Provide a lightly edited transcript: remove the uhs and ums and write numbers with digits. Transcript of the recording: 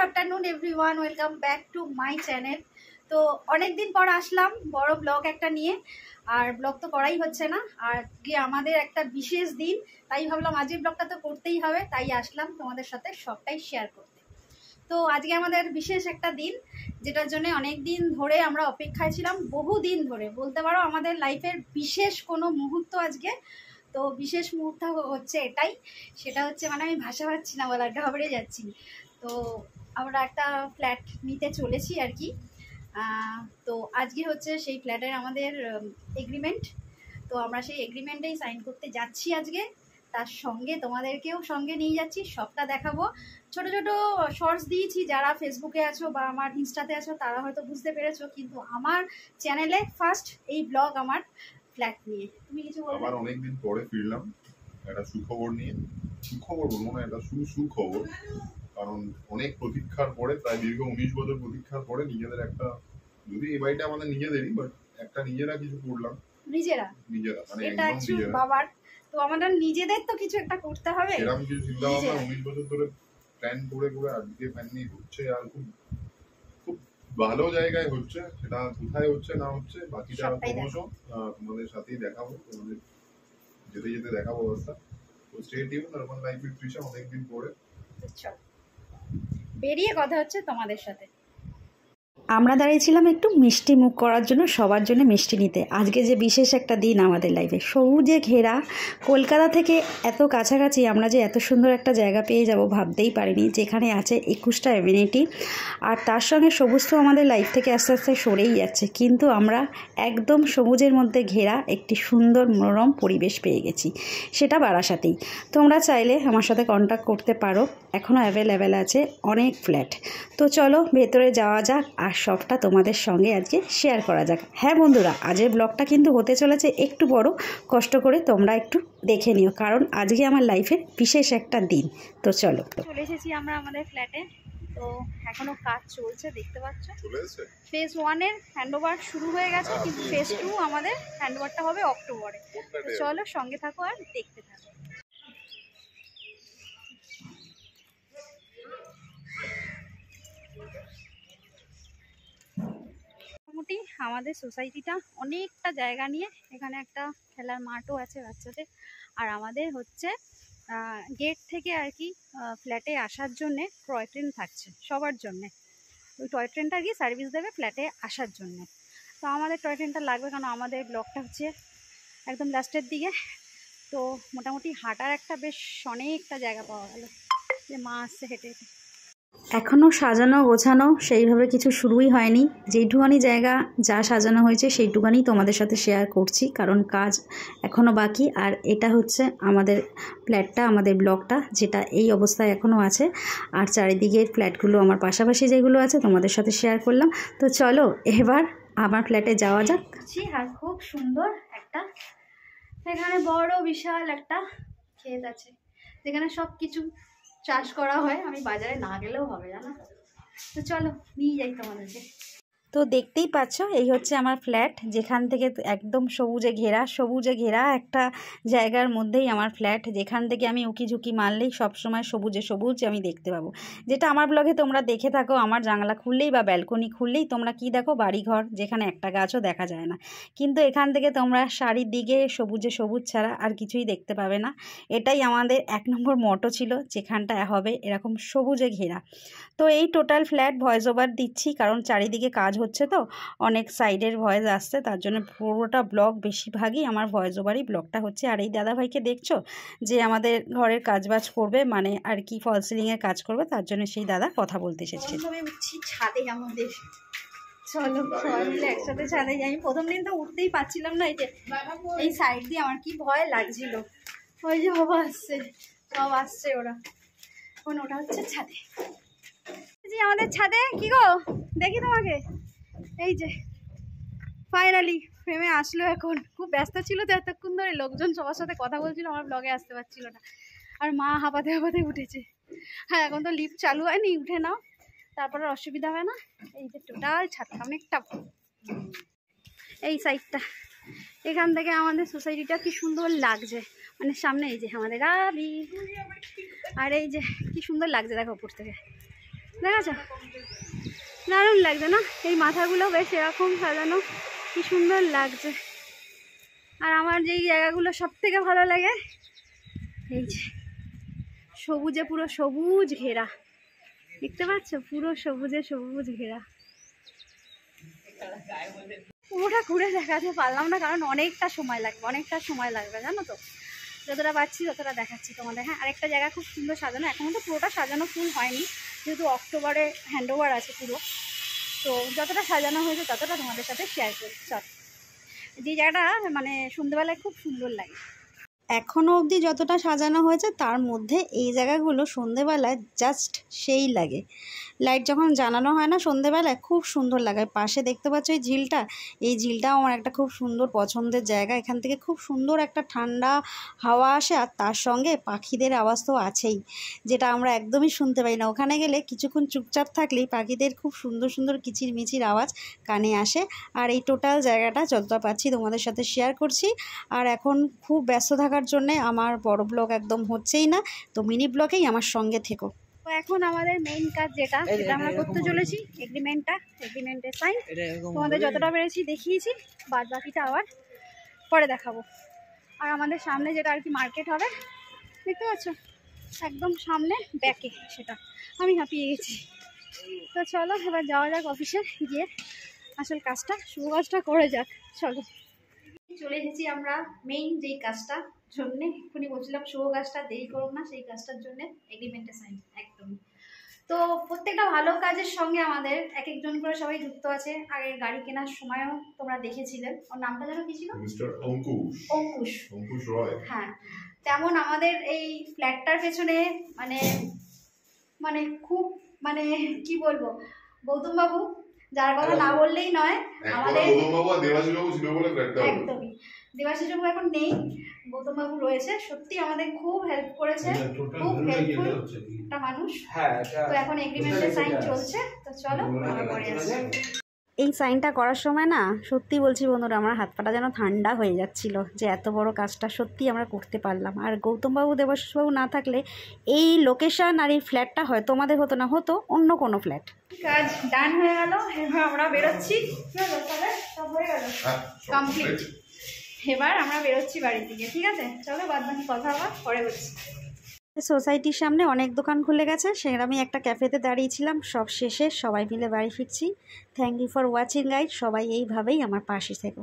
Afternoon everyone, welcome back to my channel. তো অনেকদিন পর আসলাম বড় ব্লগ একটা নিয়ে, আর ব্লগ তো করাই হচ্ছে না। আর কি আমাদের একটা বিশেষ দিন, তাই ভাবলাম আজকের ব্লগটা তো করতেই হবে, তাই আসলাম তোমাদের সাথে সবটাই শেয়ার করতে। তো আজকে আমাদের বিশেষ একটা দিন, যেটার জন্য অনেক দিন ধরে আমরা অপেক্ষায় ছিলাম, বহু দিন ধরে বলতে পারো। আমাদের লাইফের বিশেষ কোনো মুহূর্ত আজকে। তো বিশেষ মুহূর্ত হচ্ছে এটাই, সেটা হচ্ছে মানে আমি ভাষা পাচ্ছি না, বলার ঘাবড়ে যাচ্ছি। তো আমরা একটা ফ্ল্যাট নিতে চলেছি আর কি। তো আজকে হচ্ছে সেই ফ্ল্যাটের আমাদের এগ্রিমেন্ট। তো আমরা সেই এগ্রিমেন্টেই সাইন করতে যাচ্ছি আজকে। তার সঙ্গে তোমাদেরকেও সঙ্গে নিয়ে যাচ্ছি, সবটা দেখাবো। ছোট ছোট শর্টস দিয়েছি, যারা ফেসবুকে আছো বা আমার ইনস্টাতে আছো তারা হয়তো বুঝতে পেরেছো, কিন্তু আমার চ্যানেলে ফার্স্ট এই ব্লগ আমার ফ্ল্যাট নিয়ে। তুমি কিছু বলবে? আবার অনেকদিন পরে ফিরলাম একটা সুখবর নিয়ে। সুখবর বলবো না, এটা সুখবর, কারণ অনেক প্রতীক্ষার পরে, প্রায় দীর্ঘ 19 বছর প্রতীক্ষার পরে নিজেদের একটা, যদি এই বাড়িটা আমাদের নিজেদেরই, বাট একটা নিজেরা কিছু করলাম। নিজেরা মানে একদম নিজেরা। বাবার তো আমাদের নিজেদের তো কিছু একটা করতে হবে, এরকম কিছু চিন্তা ভাবনা 19 বছর ধরে প্ল্যান করে করে আজকে ফাইনালি হচ্ছে। আর খুব খুব ভালো জায়গায় হচ্ছে। সেটা কোথায় হচ্ছে না হচ্ছে বাকিটা ক্রমশ তোমাদের সাথেই দেখাবো, তোমাদের যেতে যেতে দেখাবো অবস্থা। তো stay tune. Urban life with Trisha অনেকদিন পরে বেরিয়ে কথা হচ্ছে তোমাদের সাথে। আমরা দাঁড়িয়েছিলাম একটু মিষ্টি মুখ করার জন্য, সবার জন্য মিষ্টি নিতে। আজকে যে বিশেষ একটা দিন আমাদের লাইফে, সবুজে ঘেরা কলকাতা থেকে এত কাছাকাছি আমরা যে এত সুন্দর একটা জায়গা পেয়ে যাব ভাবতেই পারিনি, যেখানে আছে 21টা এমিনিটি। আর তার সঙ্গে সবুজ তো আমাদের লাইফ থেকে আস্তে আস্তে সরেই যাচ্ছে, কিন্তু আমরা একদম সবুজের মধ্যে ঘেরা একটি সুন্দর মনোরম পরিবেশ পেয়ে গেছি, সেটা বারাসাতেই। তোমরা চাইলে আমার সাথে কন্ট্যাক্ট করতে পারো, এখনও অ্যাভেলেবেল আছে অনেক ফ্ল্যাট। তো চলো ভেতরে যাওয়া যাক, আর সবটা তোমাদের সঙ্গে আজকে শেয়ার করা যাক। হ্যাঁ বন্ধুরা, আজকের ব্লগটা কিন্তু হতে চলেছে একটু বড়, কষ্ট করে তোমরা একটু দেখে নিও, কারণ আজকে আমার লাইফের বিশেষ একটা দিন। তো চলো, চলে এসেছি আমরা আমাদের ফ্ল্যাটে। তো এখনো কাজ চলছে, দেখতে পাচ্ছ। ফেজ 1 এর হ্যান্ডওভার শুরু হয়ে গেছে, কিন্তু ফেজ 2 আমাদের হ্যান্ডওভারটা হবে অক্টোবরে। চলো সঙ্গে থাকো আর দেখতে থাকো। মোটামুটি আমাদের সোসাইটিটা অনেকটা জায়গা নিয়ে, এখানে একটা খেলার মাঠও আছে বাচ্চাদের। আর আমাদের হচ্ছে গেট থেকে আর কি ফ্ল্যাটে আসার জন্যে টয় ট্রেন থাকছে সবার জন্যে। ওই টয় ট্রেনটা আর কি সার্ভিস দেবে ফ্ল্যাটে আসার জন্যে। তো আমাদের টয় ট্রেনটা লাগবে, কারণ আমাদের ব্লকটা হচ্ছে একদম লাস্টের দিকে। তো মোটামুটি হাঁটার একটা বেশ অনেকটা জায়গা পাওয়া গেল, যে মা আসছে হেঁটে হেঁটে। এখনও সাজানো গোছানো সেইভাবে কিছু শুরুই হয়নি। যেইটুখানি জায়গা যা সাজানো হয়েছে সেইটুখানি তোমাদের সাথে শেয়ার করছি, কারণ কাজ এখনও বাকি। আর এটা হচ্ছে আমাদের ফ্ল্যাটটা, আমাদের ব্লকটা, যেটা এই অবস্থায় এখনও আছে। আর চারিদিকের ফ্ল্যাটগুলো আমার পাশাপাশি যেগুলো আছে তোমাদের সাথে শেয়ার করলাম। তো চলো এবার আমার ফ্ল্যাটে যাওয়া যাক। আর খুব সুন্দর একটা, এখানে বড় বিশাল একটা ক্ষেত আছে, যেখানে সব কিছু চাষ করা হয়। আমি বাজারে না গেলেও হবে, জানো। তো চলো নিয়ে যাই তোমাদেরকে। তো দেখতেই পাচ্ছ, এই হচ্ছে আমার ফ্ল্যাট, যেখান থেকে একদম সবুজে ঘেরা একটা জায়গার মধ্যেই আমার ফ্ল্যাট, যেখান থেকে আমি উকি ঝুঁকি মারলেই সবসময় সবুজে সবুজ আমি দেখতে পাবো। যেটা আমার ব্লগে তোমরা দেখে থাকো, আমার জানলা খুললেই বা ব্যালকনি খুললেই তোমরা কি দেখো? বাড়িঘর, যেখানে একটা গাছও দেখা যায় না। কিন্তু এখান থেকে তোমরা চারিদিকে সবুজে সবুজ ছাড়া আর কিছুই দেখতে পাবে না। এটাই আমাদের 1 নম্বর মটো ছিল, যেখানটা হবে এরকম সবুজে ঘেরা। তো এই টোটাল ফ্ল্যাট ভয়েস ওভার দিচ্ছি, কারণ চারিদিকে কাজ হচ্ছে, তো অনেক সাইডের ভয়েস আসছে, তার জন্য পুরোটা ব্লগ বেশিরভাগই আমার ভয়েস ওভারই ব্লগটা হচ্ছে। আর এই দাদাভাইকে দেখছো, যে আমাদের ঘরের কাজবাজ করবে, মানে আর কি ফল সিলিংয়ের কাজ করবে, তার জন্য সেই দাদা কথা বলতে এসেছে। উঠছি ছাদে আমাদের, চলো সবাই মিলে একসাথে ছাদে যাই। আমি প্রথম দিন তো উঠতেই পারছিলাম না, এই যে এই সাইড দিয়ে আমার কি ভয় লাগছিল। ওই যে বাবা আসছে, সব আসছে ওরা। এখন ওটা হচ্ছে ছাদে, জি আমাদের ছাদে। কি গো দেখি তোমাকে, এই যে ফাইনালি ফ্রেমে আসলো। এখন খুব ব্যস্ত ছিল তো এতক্ষণ ধরে, লোকজন সবার সাথে কথা বলছিল, আমার ব্লগে আসতে পারছিল না। আর মা হাঁপাতে হাঁপাতে উঠেছে। হ্যাঁ এখন তো লিফট চালু হয়নি, উঠে নাও, তারপর আর অসুবিধা হয় না। এই যে টোটাল ছাদটা অনেকটা, এই সাইডটা, এখান থেকে আমাদের সোসাইটিটা কি সুন্দর লাগছে। মানে সামনে এই যে আমাদের রাবি, আর এই যে কি সুন্দর লাগছে দেখো উপর থেকে। দেখাচ্ছ, দারুণ লাগছে না? এই মাথাগুলো বেশ এরকম সাজানো, কি সুন্দর লাগছে। আর আমার যেই জায়গাগুলো সব থেকে ভালো লাগে, এই যে সবুজে পুরো সবুজ ঘেরা, দেখতে পাচ্ছ? পুরো সবুজে সবুজ ঘেরা। পুরোটা ঘুরে দেখাতে পারলাম না, কারণ অনেকটা সময় লাগবে জানো তো। যতটা পাচ্ছি ততটা দেখাচ্ছি তোমাদের। হ্যাঁ, আরেকটা জায়গা খুব সুন্দর সাজানো, এখনও তো পুরোটা সাজানো ফুল হয়নি, যেহেতু অক্টোবরে হ্যান্ডওভার আছে পুরো, তো যতটা সাজানো হয়েছে ততটা তোমাদের সাথে শেয়ার করি। চল, যে জায়গাটা মানে সন্ধ্যেবেলায় খুব সুন্দর লাগে। এখনও অবধি যতটা সাজানো হয়েছে তার মধ্যে এই জায়গাগুলো সন্ধেবেলায় জাস্ট সেই লাগে। লাইট যখন জ্বালানো হয় না সন্ধেবেলায়, খুব সুন্দর লাগে। পাশে দেখতে পাচ্ছ এই ঝিলটা, এই ঝিলটাও আমার একটা খুব সুন্দর পছন্দের জায়গা। এখান থেকে খুব সুন্দর একটা ঠান্ডা হাওয়া আসে, আর তার সঙ্গে পাখিদের আওয়াজ তো আছেই, যেটা আমরা একদমই শুনতে পাই না। ওখানে গেলে কিছুক্ষণ চুপচাপ থাকলেই পাখিদের খুব সুন্দর সুন্দর কিচিরমিচির আওয়াজ কানে আসে। আর এই টোটাল জায়গাটা যতটা পাচ্ছি তোমাদের সাথে শেয়ার করছি। আর এখন খুব ব্যস্ত থাকার জন্যে আমার বড় ব্লগ একদম হচ্ছেই না, তো মিনি ব্লগেই আমার সঙ্গে থেকো। তো এখন আমাদের মেইন কাজ যেটা আমরা করতে চলেছি, এগ্রিমেন্টের সাইন। তোমাদের যতটা পেরেছি দেখিয়েছি, বাদ বাকিটা আবার পরে দেখাবো। আর আমাদের সামনে যেটা আর কি মার্কেট হবে, দেখতে পাচ্ছ একদম সামনে ব্যাকে, সেটা আমি হাঁপিয়ে গেছি। তো চলো এবার যাওয়া যাক অফিসে, গিয়ে আসল কাজটা, শুভ কাজটা করে যাক। চলো, চলে এসেছি আমরা মেইন যেই কাজটা জন্যে এক্ষুনি বলছিলাম, শুভ কাজটা দেরি করুন না, সেই কাজটার জন্য এগ্রিমেন্টের সাইন। একদম। তো প্রত্যেকটা ভালো কাজের সঙ্গে আমাদের এক একজন করে সবাই যুক্ত আছে। আগের গাড়ি কেনার সময়ও তোমরা দেখেছিলেন, ওর নামটা যেন কি ছিল? মিস্টার অঙ্কুশ রয়। হ্যাঁ, তেমন আমাদের এই ফ্ল্যাটটার পেছনে মানে খুব মানে কি বলবো, গৌতম বাবু, যার কথা না বললেই নয়, আমাদের একদমই দেবাশিস বাবু এখন নেই, গৌতম বাবু রয়েছে। সত্যি আমাদের খুব হেল্প করেছে, খুব হেল্পফুল একটা মানুষ। তো এখন এগ্রিমেন্টের সাইন চলছে, তো চলো আমরা পরে আসছি। এই সাইনটা করার সময় না, সত্যি বলছি বন্ধুরা, আমার হাত পাটা যেন ঠান্ডা হয়ে যাচ্ছিল, যে এত বড় কাজটা সত্যি আমরা করতে পারলাম। আর গৌতমবাবু, দেবাশিসবাবু না থাকলে এই লোকেশন আর এই ফ্ল্যাটটা হয়তো আমাদের হতো না, হতো অন্য কোনো ফ্ল্যাট। কাজ ডান হয়ে গেল, এবার আমরা বেরোচ্ছি। সব হয়ে গেল, কমপ্লিট। এবার আমরা বেরোচ্ছি বাড়ির দিকে, ঠিক আছে? চলো, বাদ বাকি কথা আবার পরে হচ্ছে। সোসাইটির সামনে অনেক দোকান খুলে গেছে, সেখানে আমি একটা ক্যাফেতে দাঁড়িয়েছিলাম। সব শেষে সবাই মিলে বাড়ি ফিরছি। Thank you for watching guide. সবাই এইভাবেই আমার পাশে থেকো।